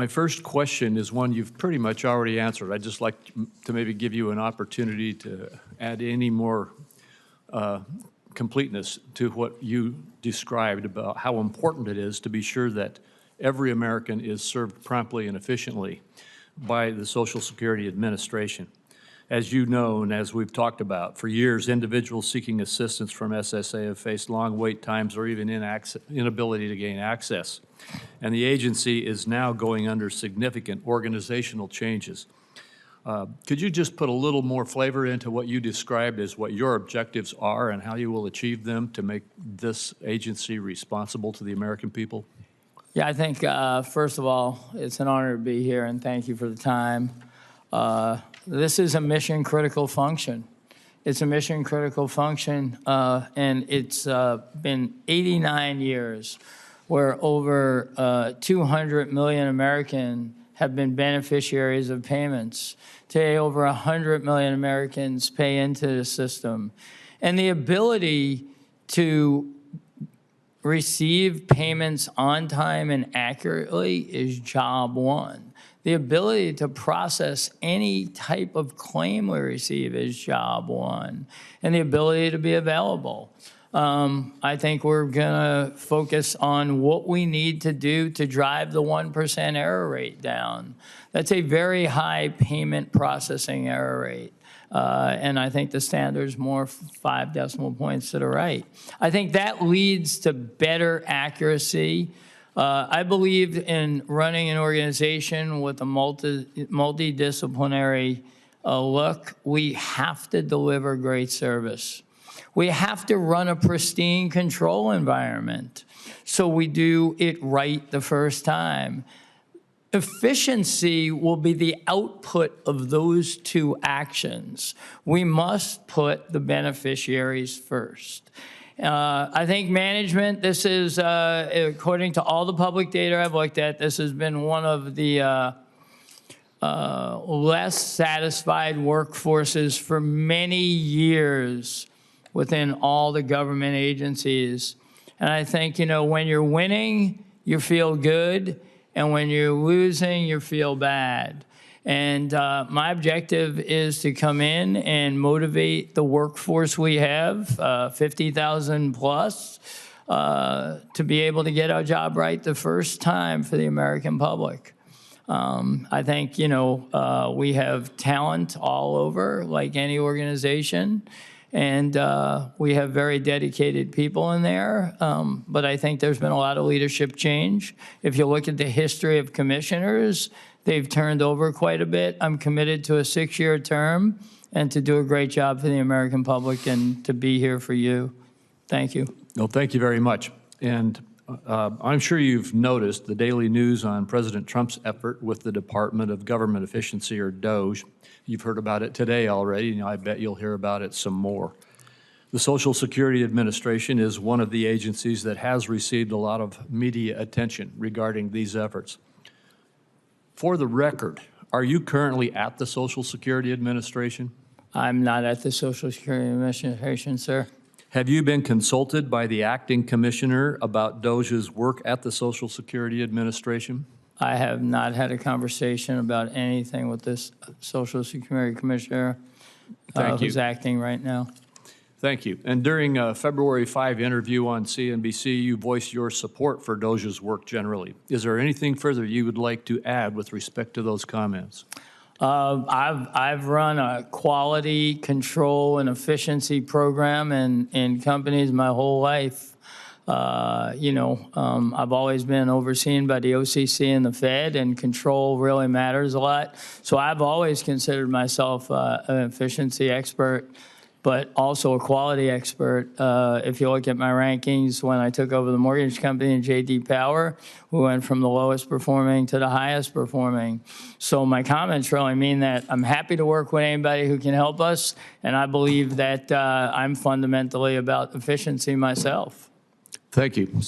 My first question is one you've pretty much already answered. I'd just like to maybe give you an opportunity to add any more completeness to what you described about how important it is to be sure that every American is served promptly and efficiently by the Social Security Administration. As you know, and as we've talked about, for years, individuals seeking assistance from SSA have faced long wait times or even inability to gain access. And the agency is now going under significant organizational changes. Could you just put a little more flavor into what you described as what your objectives are and how you will achieve them to make this agency responsible to the American people? Yeah, I think, first of all, it's an honor to be here, and thank you for the time. This is a mission-critical function. It's a mission-critical function, and it's been 89 years where over 200 million Americans have been beneficiaries of payments. Today, over 100 million Americans pay into the system. And the ability to receive payments on time and accurately is job one. The ability to process any type of claim we receive is job one, and the ability to be available. I think we're going to focus on what we need to do to drive the 1% error rate down. That's a very high payment processing error rate. And I think the standard's more 5 decimal points to the right. I think that leads to better accuracy. I believe in running an organization with a multidisciplinary look. We have to deliver great service. We have to run a pristine control environment so we do it right the first time. Efficiency will be the output of those two actions. We must put the beneficiaries first. I think management, this is, according to all the public data I've looked at, this has been one of the less satisfied workforces for many years within all the government agencies. And I think, you know, when you're winning, you feel good, and when you're losing, you feel bad. And my objective is to come in and motivate the workforce we have, 50,000 plus, to be able to get our job right the first time for the American public. I think, you know, we have talent all over, like any organization, and we have very dedicated people in there. But I think there's been a lot of leadership change. If you look at the history of commissioners, they've turned over quite a bit. I'm committed to a 6-year term and to do a great job for the American public and to be here for you. Thank you. Well, thank you very much. And I'm sure you've noticed the daily news on President Trump's effort with the Department of Government Efficiency, or DOGE. You've heard about it today already, and I bet you'll hear about it some more. The Social Security Administration is one of the agencies that has received a lot of media attention regarding these efforts. For the record, are you currently at the Social Security Administration? I'm not at the Social Security Administration, sir. Have you been consulted by the acting commissioner about DOGE's work at the Social Security Administration? I have not had a conversation about anything with this Social Security Commissioner who's acting right now. Thank you. And during a February 5 interview on CNBC, you voiced your support for DOGE's work generally. Is there anything further you would like to add with respect to those comments? I've run a quality control and efficiency program in companies my whole life. You know, I've always been overseen by the OCC and the Fed, and control really matters a lot. So I've always considered myself an efficiency expert, but also a quality expert. If you look at my rankings when I took over the mortgage company in J.D. Power, we went from the lowest performing to the highest performing. So my comments really mean that I'm happy to work with anybody who can help us, and I believe that I'm fundamentally about efficiency myself. Thank you.